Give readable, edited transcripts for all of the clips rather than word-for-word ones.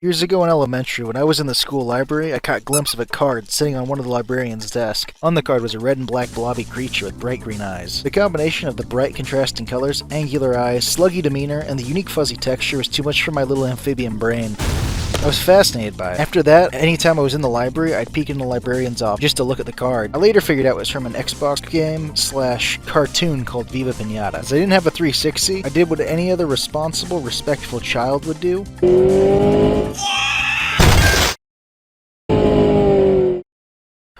Years ago in elementary, when I was in the school library, I caught a glimpse of a card sitting on one of the librarian's desk. On the card was a red and black blobby creature with bright green eyes. The combination of the bright contrasting colors, angular eyes, sluggy demeanor, and the unique fuzzy texture was too much for my little amphibian brain. I was fascinated by it. After that, anytime I was in the library, I'd peek in the librarian's office just to look at the card. I later figured out it was from an Xbox game / cartoon called Viva Piñata. As I didn't have a 360, I did what any other responsible, respectful child would do.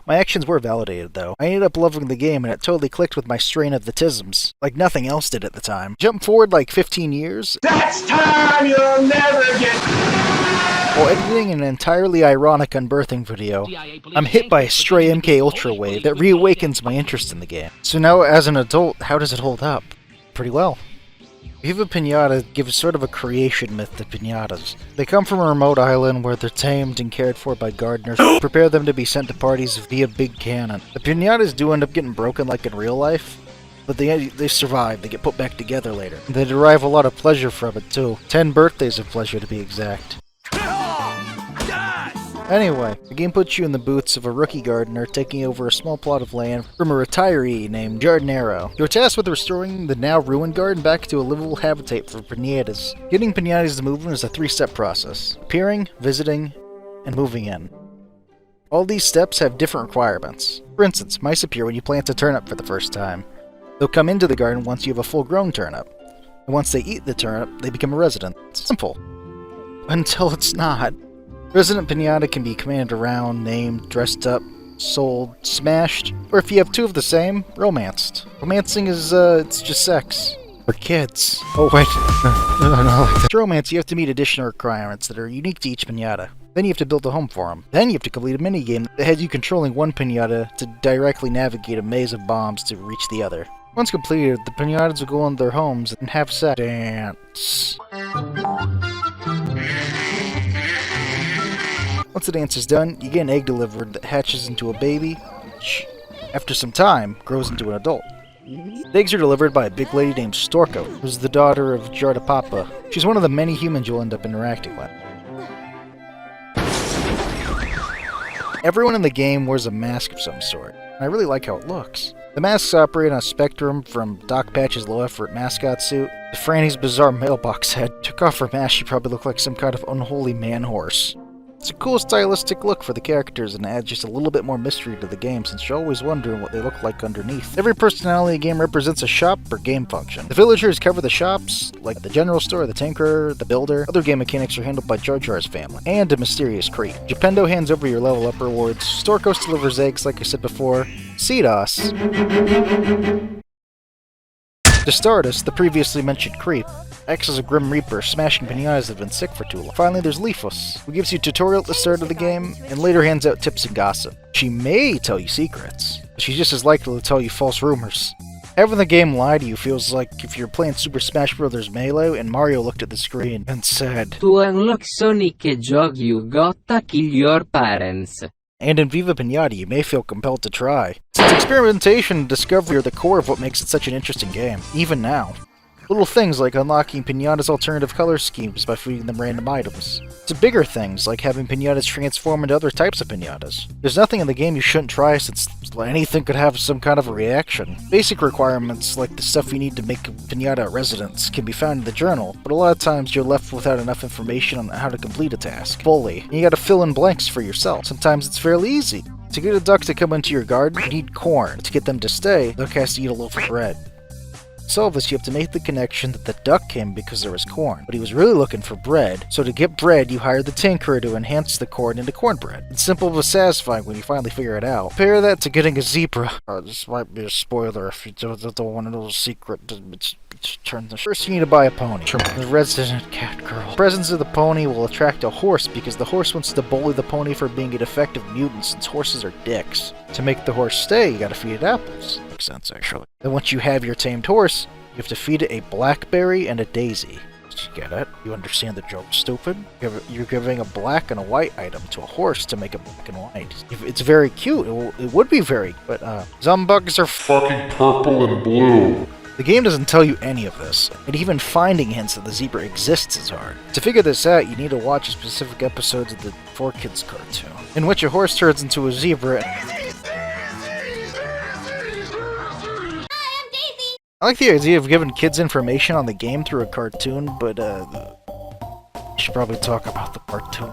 My actions were validated, though. I ended up loving the game, and it totally clicked with my strain of the tisms, like nothing else did at the time. Jump forward like 15 years. That's time you'll never get. While editing an entirely ironic unbirthing video, I'm hit by a stray MK Ultra wave that reawakens my interest in the game. So now, as an adult, how does it hold up? Pretty well. Viva Piñata gives sort of a creation myth to piñatas. They come from a remote island where they're tamed and cared for by gardeners who prepare them to be sent to parties via big cannon. The piñatas do end up getting broken like in real life, but they survive, they get put back together later. They derive a lot of pleasure from it too. 10 birthdays of pleasure to be exact. Anyway, the game puts you in the boots of a rookie gardener taking over a small plot of land from a retiree named Jardinero. You're tasked with restoring the now ruined garden back to a livable habitat for piñatas. Getting piñatas to move in is a 3-step process: appearing, visiting, and moving in. All these steps have different requirements. For instance, mice appear when you plant a turnip for the first time. They'll come into the garden once you have a full-grown turnip. And once they eat the turnip, they become a resident. It's simple. Until it's not. Resident Piñata can be commanded around, named, dressed up, sold, smashed, or if you have two of the same, romanced. Romancing is, it's just sex. For kids. Oh wait, no. To romance, you have to meet additional requirements that are unique to each piñata. Then you have to build a home for them. Then you have to complete a minigame that has you controlling one piñata to directly navigate a maze of bombs to reach the other. Once completed, the piñatas will go into their homes and have sex. Dance. Once the dance is done, you get an egg delivered that hatches into a baby, which, after some time, grows into an adult. The eggs are delivered by a big lady named Storko, who's the daughter of Jardapapa. She's one of the many humans you'll end up interacting with. Everyone in the game wears a mask of some sort, and I really like how it looks. The masks operate on a spectrum from Doc Patch's low-effort mascot suit to Franny's bizarre mailbox head. Took off her mask, she probably looked like some kind of unholy man-horse. It's a cool stylistic look for the characters and adds just a little bit more mystery to the game since you're always wondering what they look like underneath. Every personality in the game represents a shop or game function. The villagers cover the shops, like the general store, the tinkerer, the builder. Other game mechanics are handled by Jar Jar's family, and a mysterious creep. Geppetto hands over your level up rewards, Storkos delivers eggs like I said before, Cedos. To Stardust, the previously mentioned creep, acts as a Grim Reaper, smashing piñatas that have been sick for too long. Finally, there's Leafus, who gives you a tutorial at the start of the game, and later hands out tips and gossip. She may tell you secrets, but she's just as likely to tell you false rumors. Having the game lie to you feels like if you're playing Super Smash Bros. Melee and Mario looked at the screen and said, "To unlock Sonic Hedgehog, you gotta kill your parents." And in Viva Piñata, you may feel compelled to try. Since experimentation and discovery are the core of what makes it such an interesting game, even now. Little things like unlocking piñatas' alternative color schemes by feeding them random items, to bigger things like having piñatas transform into other types of piñatas. There's nothing in the game you shouldn't try since anything could have some kind of a reaction. Basic requirements like the stuff you need to make a piñata a residence can be found in the journal, but a lot of times you're left without enough information on how to complete a task fully, and you gotta fill in blanks for yourself. Sometimes it's fairly easy. To get a duck to come into your garden, you need corn. To get them to stay, the duck has to eat a loaf of bread. To solve this, you have to make the connection that the duck came because there was corn, but he was really looking for bread, so to get bread, you hire the tinkerer to enhance the corn into cornbread. It's simple but satisfying when you finally figure it out. Compare that to getting a zebra. This might be a spoiler if you don't want to know the secret. First, you need to buy a pony. The resident cat girl. The presence of the pony will attract a horse because the horse wants to bully the pony for being a defective mutant since horses are dicks. To make the horse stay, you gotta feed it apples. Makes sense, actually. Then once you have your tamed horse, you have to feed it a blackberry and a daisy. You get it? You understand the joke, stupid? You're giving a black and a white item to a horse to make it black and white. It's very cute. It would be very, but zombugs are fucking purple and blue. The game doesn't tell you any of this, and even finding hints that the zebra exists is hard. To figure this out, you need to watch specific episodes of the 4Kids cartoon, in which a horse turns into a zebra. I like the idea of giving kids information on the game through a cartoon, but we should probably talk about the cartoon.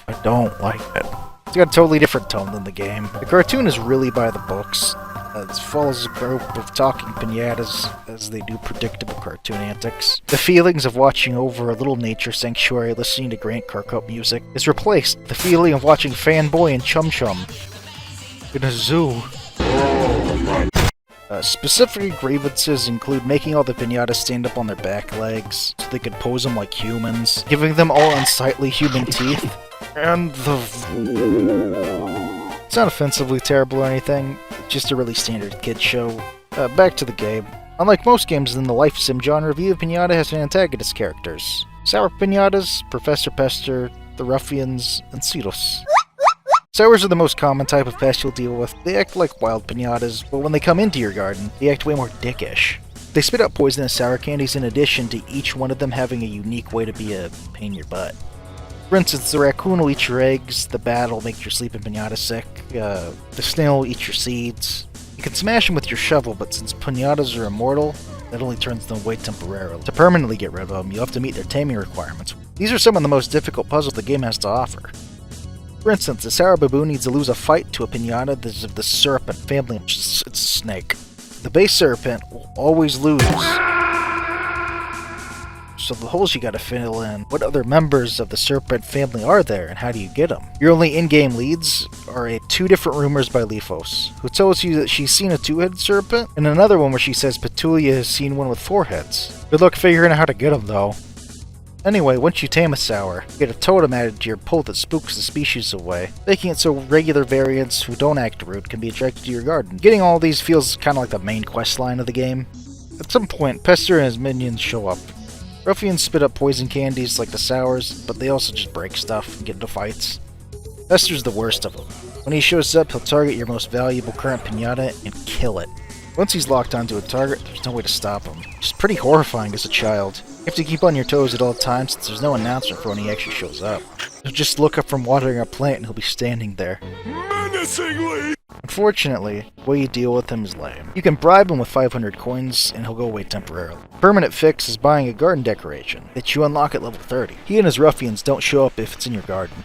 I don't like it. It's got a totally different tone than the game. The cartoon is really by the books. It follows a group of talking pinatas as they do predictable cartoon antics. The feelings of watching over a little nature sanctuary listening to Grant Kirkhope music is replaced with the feeling of watching Fanboy and Chum Chum in a zoo. Specific grievances include making all the pinatas stand up on their back legs so they could pose them like humans, giving them all unsightly human teeth, and It's not offensively terrible or anything, it's just a really standard kid show. Back to the game. Unlike most games in the life sim genre, Viva Piñata has antagonist characters. Sour Pinatas, Professor Pester, the Ruffians, and Cetos. Sours are the most common type of pest you'll deal with. They act like wild pinatas, but when they come into your garden, they act way more dickish. They spit out poisonous sour candies in addition to each one of them having a unique way to be a pain in your butt. For instance, the raccoon will eat your eggs, the bat will make your sleeping pinata sick, the snail will eat your seeds. You can smash them with your shovel, but since pinatas are immortal, that only turns them away temporarily. To permanently get rid of them, you'll have to meet their taming requirements. These are some of the most difficult puzzles the game has to offer. For instance, the sour baboon needs to lose a fight to a pinata that is of the serpent family, which is it's a snake. The base serpent will always lose. So the holes you gotta fill in. What other members of the serpent family are there, and how do you get them? Your only in-game leads are two different rumors by Lifos, who tells you that she's seen a two-headed serpent, and another one where she says Petulia has seen one with 4 heads. Good luck figuring out how to get them, though. Anyway, once you tame a sour, you get a totem added to your pull that spooks the species away, making it so regular variants who don't act rude can be attracted to your garden. Getting all these feels kind of like the main quest line of the game. At some point, Pester and his minions show up. Ruffians spit up poison candies like the sours, but they also just break stuff and get into fights. Pester's the worst of them. When he shows up, he'll target your most valuable current pinata and kill it. Once he's locked onto a target, there's no way to stop him. Which is pretty horrifying as a child. You have to keep on your toes at all times since there's no announcement for when he actually shows up. You'll just look up from watering a plant and he'll be standing there. Menacingly! Unfortunately, the way you deal with him is lame. You can bribe him with 500 coins and he'll go away temporarily. Permanent fix is buying a garden decoration that you unlock at level 30. He and his ruffians don't show up if it's in your garden.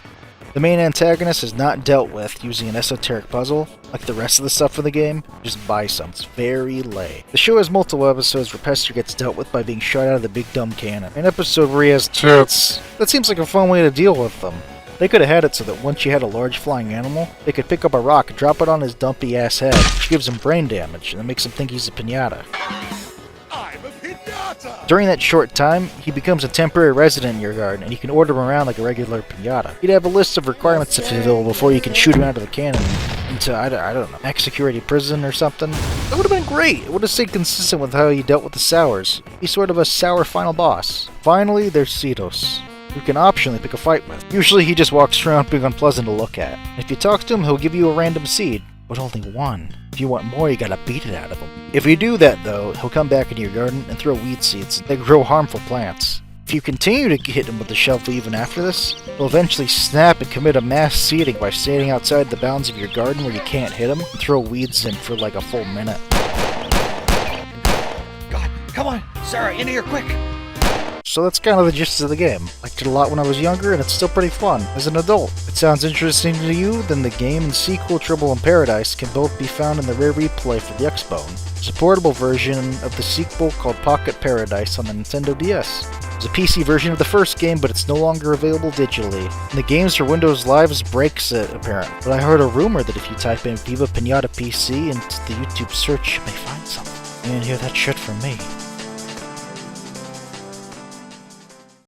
The main antagonist is not dealt with using an esoteric puzzle, like the rest of the stuff in the game. Just buy some. It's very lame. The show has multiple episodes where Pester gets dealt with by being shot out of the big dumb cannon. An episode where he has tits. That seems like a fun way to deal with them. They could have had it so that once you had a large flying animal, they could pick up a rock and drop it on his dumpy ass head, which gives him brain damage, and it makes him think he's a pinata. During that short time, he becomes a temporary resident in your garden, and you can order him around like a regular pinata. You'd have a list of requirements to fulfill before you can shoot him out of the cannon into, I don't know, max security prison or something. That would have been great! It would have stayed consistent with how you dealt with the sours. He's sort of a sour final boss. Finally, there's Cetos, who can optionally pick a fight with. Usually he just walks around being unpleasant to look at. And if you talk to him, he'll give you a random seed, but only one. If you want more, you gotta beat it out of him. If you do that though, he'll come back into your garden and throw weed seeds that grow harmful plants. If you continue to hit him with the shovel even after this, he'll eventually snap and commit a mass seeding by standing outside the bounds of your garden where you can't hit him and throw weeds in for like a full minute. God, come on! Sarah, into here quick! So that's kind of the gist of the game. Liked it a lot when I was younger, and it's still pretty fun as an adult. If it sounds interesting to you, then the game and sequel Trouble in Paradise can both be found in the rare replay for the Xbone. There's a portable version of the sequel called Pocket Paradise on the Nintendo DS. There's a PC version of the first game, but it's no longer available digitally. And the games for Windows Live breaks it, apparently. But I heard a rumor that if you type in Viva Piñata PC into the YouTube search, you may find something. You didn't hear that shit from me.